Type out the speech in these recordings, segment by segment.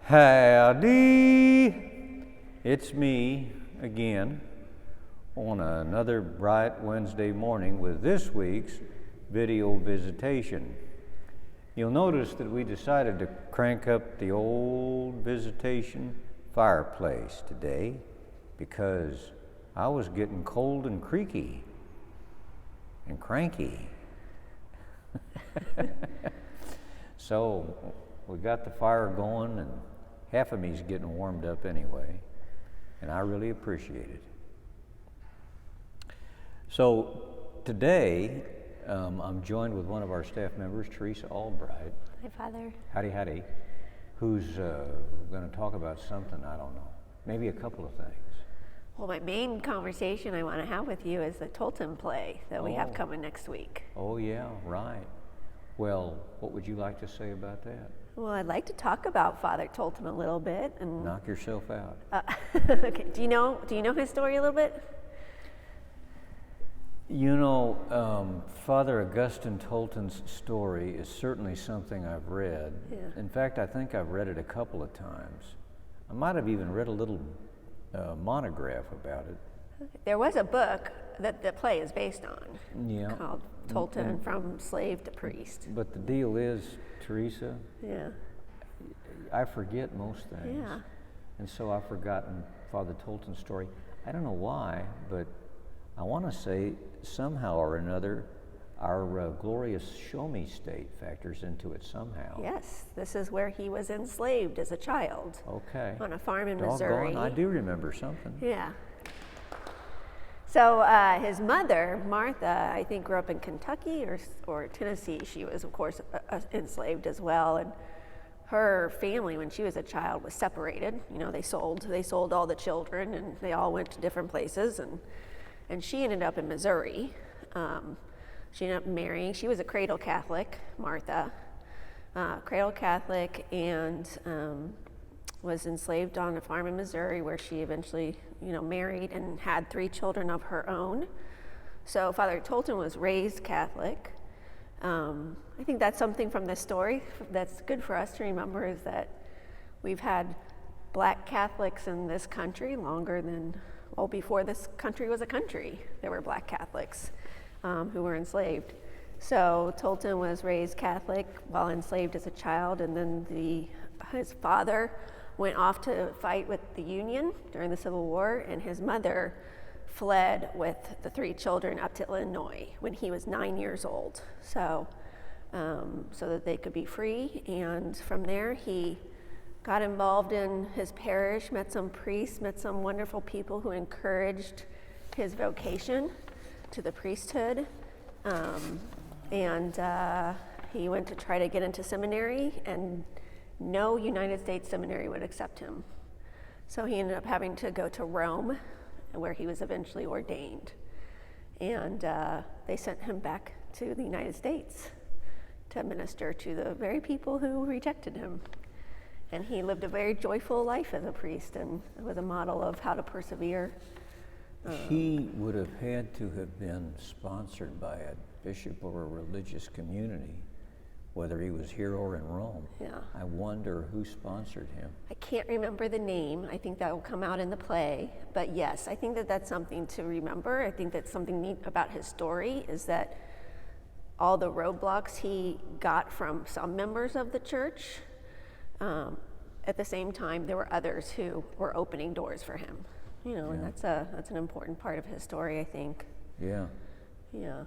Howdy! It's me again on another bright Wednesday morning with this week's video visitation. You'll notice that we decided to crank up the old Visitation fireplace today because I was getting cold and creaky and cranky. So we got the fire going, and half of me's getting warmed up anyway, and I really appreciate it. So today, I'm joined with one of our staff members, Teresa Albright. Hi, Father. Howdy, howdy. Who's going to talk about something, I don't know, maybe a couple of things. Well, my main conversation I want to have with you is the Tolton play that we have coming next week. Oh, yeah, right. Well, what would you like to say about that? Well, I'd like to talk about Father Tolton a little bit. And knock yourself out. Okay. Do you know his story a little bit? You know, Father Augustine Tolton's story is certainly something I've read. Yeah. In fact, I think I've read it a couple of times. I might have even read a little monograph about it. There was a book that the play is based on, called Tolton from Slave to Priest. But the deal is, Teresa, I forget most things. Yeah. And so I've forgotten Father Tolton's story. I don't know why, but I want to say somehow or another our glorious Show Me state factors into it somehow. Yes, this is where he was enslaved as a child. Okay. On a farm in Doggone, Missouri. I do remember something. Yeah. So his mother, Martha, I think grew up in Kentucky or Tennessee. She was, of course, enslaved as well. And her family, when she was a child, was separated. You know, they sold all the children, and they all went to different places. And she ended up in Missouri. She ended up marrying. She was a cradle Catholic, Martha, cradle Catholic, and was enslaved on a farm in Missouri, where she eventually, married and had 3 children of her own. So Father Tolton was raised Catholic. I think that's something from this story that's good for us to remember, is that we've had Black Catholics in this country longer than, well, before this country was a country, there were Black Catholics who were enslaved. So Tolton was raised Catholic while enslaved as a child, and then his father went off to fight with the Union during the Civil War, and his mother fled with the 3 children up to Illinois when he was 9 years old, so that they could be free. And from there, he got involved in his parish, met some priests, met some wonderful people who encouraged his vocation to the priesthood, and he went to try to get into seminary, and no United States seminary would accept him. So he ended up having to go to Rome, where he was eventually ordained. And they sent him back to the United States to minister to the very people who rejected him. And he lived a very joyful life as a priest, and was a model of how to persevere. He would have had to have been sponsored by a bishop or a religious community, whether he was here or in Rome. Yeah. I wonder who sponsored him. I can't remember the name. I think that will come out in the play. But yes, I think that that's something to remember. I think that's something neat about his story, is that all the roadblocks he got from some members of the church, at the same time, there were others who were opening doors for him. And that's an important part of his story, I think. Yeah. Yeah.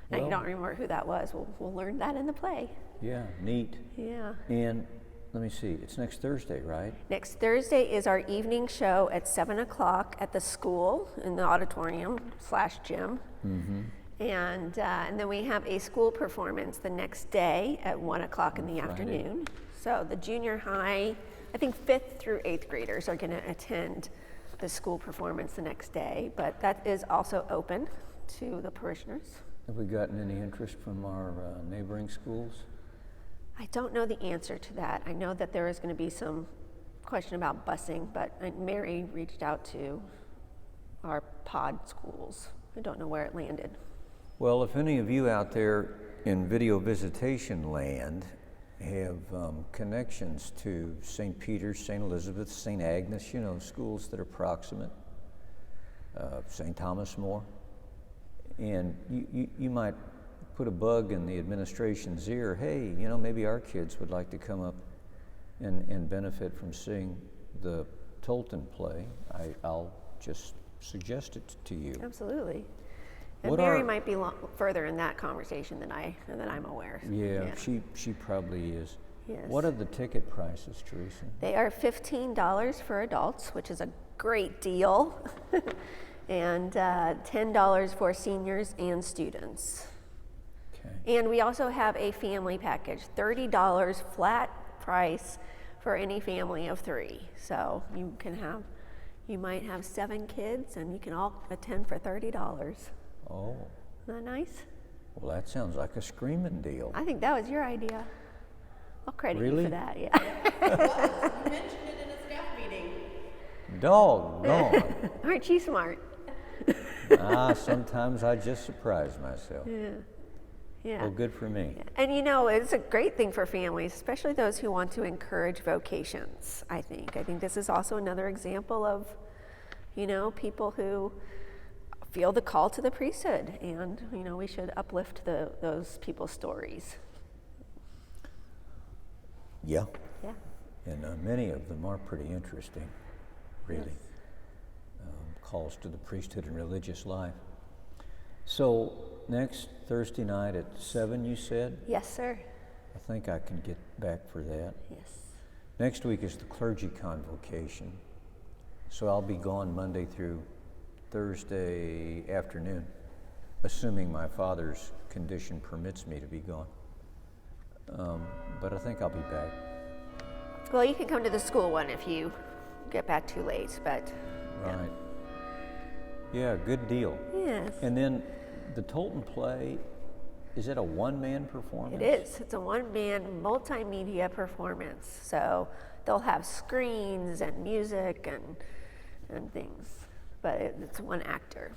Now, you don't remember who that was. We'll learn that in the play. Yeah, neat. Yeah. And let me see, it's next Thursday, right? Next Thursday is our evening show at 7 o'clock at the school in the auditorium/gym. Mm-hmm. And then we have a school performance the next day at 1 o'clock in the afternoon. So the junior high, I think 5th through 8th graders are going to attend the school performance the next day, but that is also open to the parishioners. Have we gotten any interest from our neighboring schools? I don't know the answer to that. I know that there is going to be some question about busing, but Mary reached out to our pod schools. I don't know where it landed. Well, if any of you out there in video visitation land have connections to St. Peter's, St. Elizabeth, St. Agnes, you know, schools that are proximate, St. Thomas More. And you might put a bug in the administration's ear, hey, you know, maybe our kids would like to come up and benefit from seeing the Tolton play. I'll just suggest it to you. Absolutely. And What Mary are- might be further in that conversation than I'm aware. Yeah, she probably is. Yes. What are the ticket prices, Teresa? They are $15 for adults, which is a great deal, and $10 for seniors and students. Okay. And we also have a family package, $30 flat price for any family of 3. So you might have 7 kids and you can all attend for $30. Oh, Isn't that nice? well, that sounds like a screaming deal. I think that was your idea. I'll credit you Really? for that, yeah. You mentioned it in a staff meeting. Doggone. Aren't you smart? Sometimes I just surprise myself. Yeah. Yeah. Well, good for me. And you know, it's a great thing for families, especially those who want to encourage vocations, I think. I think this is also another example of, you know, people who feel the call to the priesthood, and, you know, we should uplift those people's stories. Yeah, Yeah. and many of them are pretty interesting, really. Yes. Calls to the priesthood and religious life. So, next Thursday night at 7, you said? Yes, sir. I think I can get back for that. Yes. Next week is the clergy convocation. So I'll be gone Monday through Thursday afternoon, assuming my father's condition permits me to be gone. But I think I'll be back. Well, you can come to the school one if you get back too late, but Right. Yeah, good deal. yes. And then the Tolton play, is it a one-man performance? It is. It's a one-man multimedia performance. So they'll have screens and music and things, but it's one actor.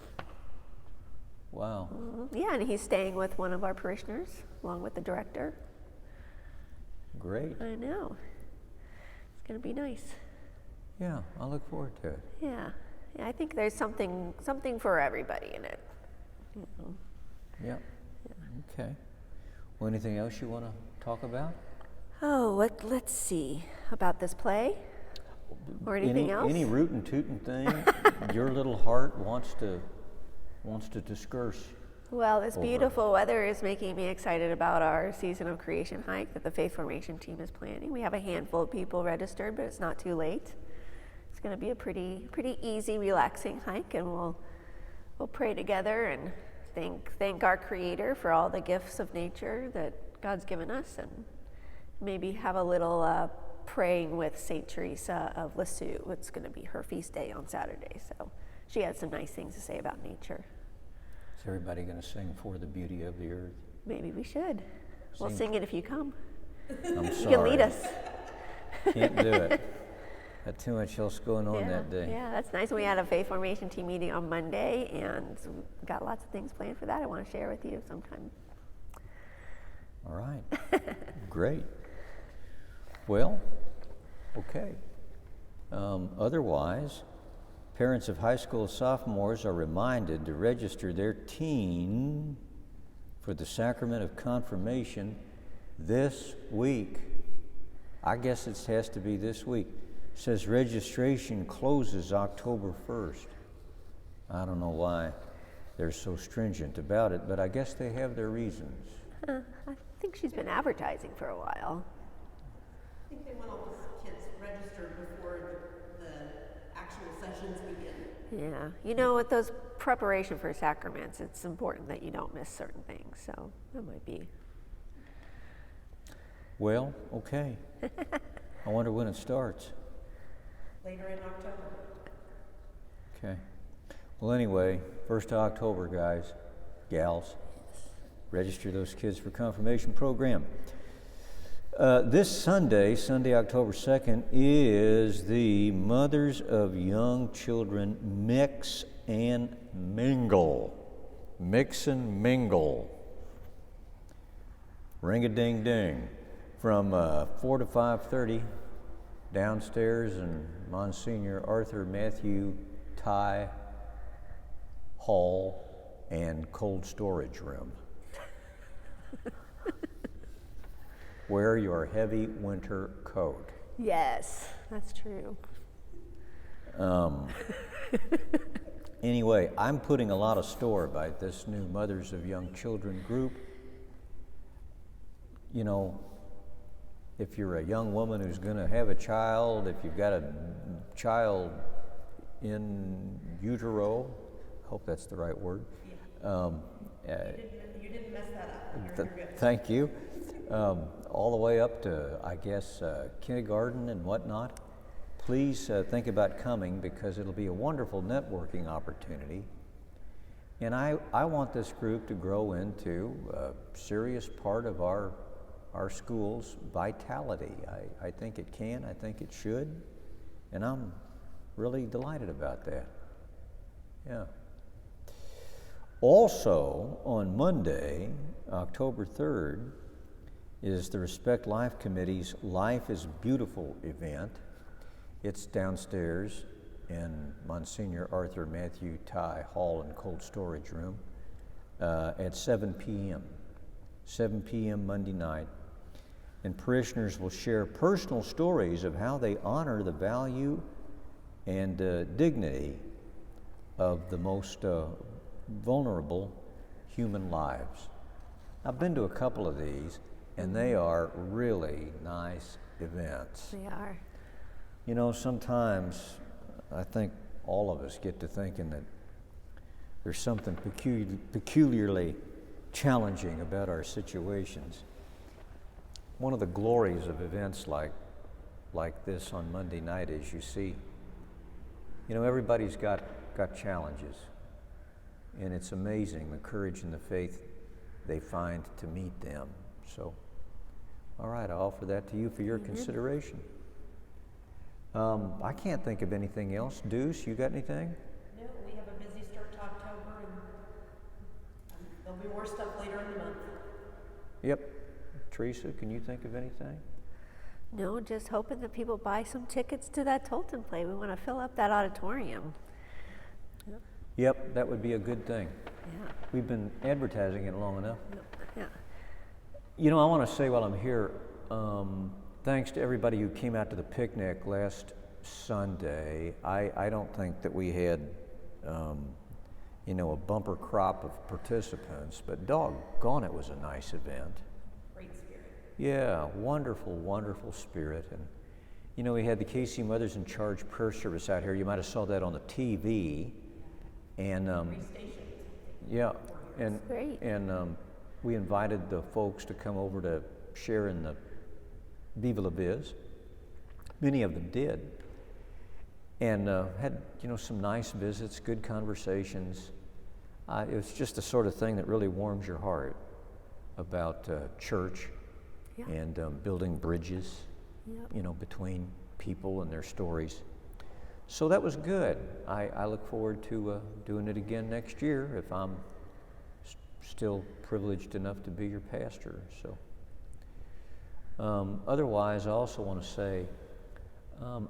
Wow. Yeah, and he's staying with one of our parishioners along with the director. Great. I know. It's going to be nice. Yeah, I look forward to it. Yeah. Yeah, I think there's something for everybody in it. You know. Yeah. Okay. Well, anything else you want to talk about? Oh, let's see about this play or anything else. Any rootin' tootin' thing your little heart wants to discourse. Well, this over. beautiful weather is making me excited about our season of creation hike that the Faith Formation team is planning. We have a handful of people registered, but it's not too late. It's going to be a pretty easy, relaxing hike, and we'll pray together and thank our Creator for all the gifts of nature that God's given us, and maybe have a little praying with Saint Teresa of Lisieux. It's going to be her feast day on Saturday, so she had some nice things to say about nature. Is everybody going to sing For the Beauty of the Earth? Maybe we should. We'll Sing. sing it if you come. I'm You sorry. can lead us. Can't do it. Got too much else going on that day. Yeah, that's nice. We had a Faith Formation team meeting on Monday, and got lots of things planned for that I want to share with you sometime. All right. Great. Well, okay. Otherwise, parents of high school sophomores are reminded to register their teen for the sacrament of confirmation this week. I guess it has to be this week. It says registration closes October 1st. I don't know why they're so stringent about it, but I guess they have their reasons. I think she's been advertising for a while. I think they want all those kids registered before the actual sessions begin. Yeah, you know, with those preparation for sacraments, it's important that you don't miss certain things, so that might be. Well, okay. I wonder when it starts. Later in October. Okay. Well, anyway, 1st of October, guys, gals, register those kids for confirmation program. This Sunday, October 2nd, is the Mothers of Young Children Mix and Mingle. Mix and mingle. Ring-a-ding-ding. from 4 to 5:30 downstairs in Monsignor Arthur Matthew Ty Hall and cold storage room. Wear your heavy winter coat. Yes, that's true. Anyway, I'm putting a lot of store by this new Mothers of Young Children group. You know, if you're a young woman who's going to have a child, if you've got a child in utero, hope that's the right word. You didn't mess that up. You're good. Thank you. All the way up to, I guess, kindergarten and whatnot. Please think about coming because it'll be a wonderful networking opportunity. And I want this group to grow into a serious part of our school's vitality. I think it can, I think it should, and I'm really delighted about that. Yeah. Also, on Monday, October 3rd, is the Respect Life Committee's Life is Beautiful event. It's downstairs in Monsignor Arthur Matthew Ty Hall and Cold Storage Room at 7 p.m. 7 p.m. Monday night. And parishioners will share personal stories of how they honor the value and dignity of the most vulnerable human lives. I've been to a couple of these, and they are really nice events. They are. You know, sometimes I think all of us get to thinking that there's something peculiarly challenging about our situations. One of the glories of events like this on Monday night is you see, you know, everybody's got challenges, and it's amazing the courage and the faith they find to meet them. So, all right, I offer that to you for your consideration. I can't think of anything else. Deuce, you got anything? No, we have a busy start to October, and there'll be more stuff later in the month. Yep. Teresa, can you think of anything? No, just hoping that people buy some tickets to that Tolton play. We want to fill up that auditorium. Yep, that would be a good thing. Yeah. We've been advertising it long enough. Yeah. You know, I want to say while I'm here, thanks to everybody who came out to the picnic last Sunday. I don't think that we had, you know, a bumper crop of participants, but doggone, it was a nice event. Great spirit. Yeah, wonderful, wonderful spirit. And, you know, we had the KC Mothers in Charge prayer service out here. You might have saw that on the TV. And, Visitation. yeah, and, Great. and we invited the folks to come over to share in the Viva La Biz. Many of them did. And had, you know, some nice visits, good conversations. It was just the sort of thing that really warms your heart about church and building bridges, you know, between people and their stories. So that was good. I look forward to doing it again next year if I'm still privileged enough to be your pastor. So, otherwise, I also want to say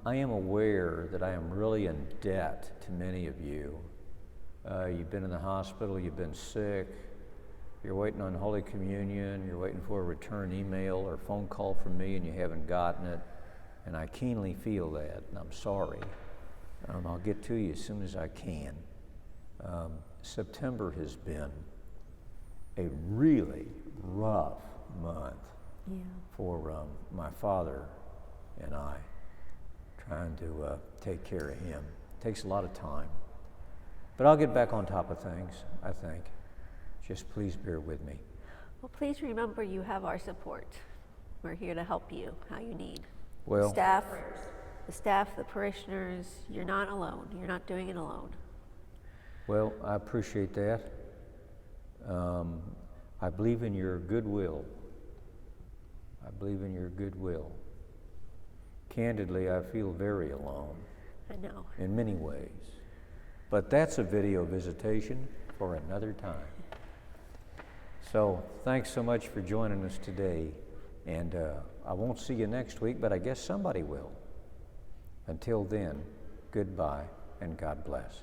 I am aware that I am really in debt to many of you. You've been in the hospital, you've been sick, you're waiting on Holy Communion, you're waiting for a return email or phone call from me and you haven't gotten it, and I keenly feel that, and I'm sorry. I'll get to you as soon as I can. September has been a really rough month for my father and I, trying to take care of him. It takes a lot of time. But I'll get back on top of things, I think. Just please bear with me. Well, please remember you have our support. We're here to help you how you need. Well, The staff, the parishioners, you're not alone. You're not doing it alone. well, I appreciate that. I believe in your goodwill. I believe in your goodwill. Candidly, I feel very alone I know. in many ways. But that's a video visitation for another time. So thanks so much for joining us today And I won't see you next week, but I guess somebody will. Until then, goodbye and God bless.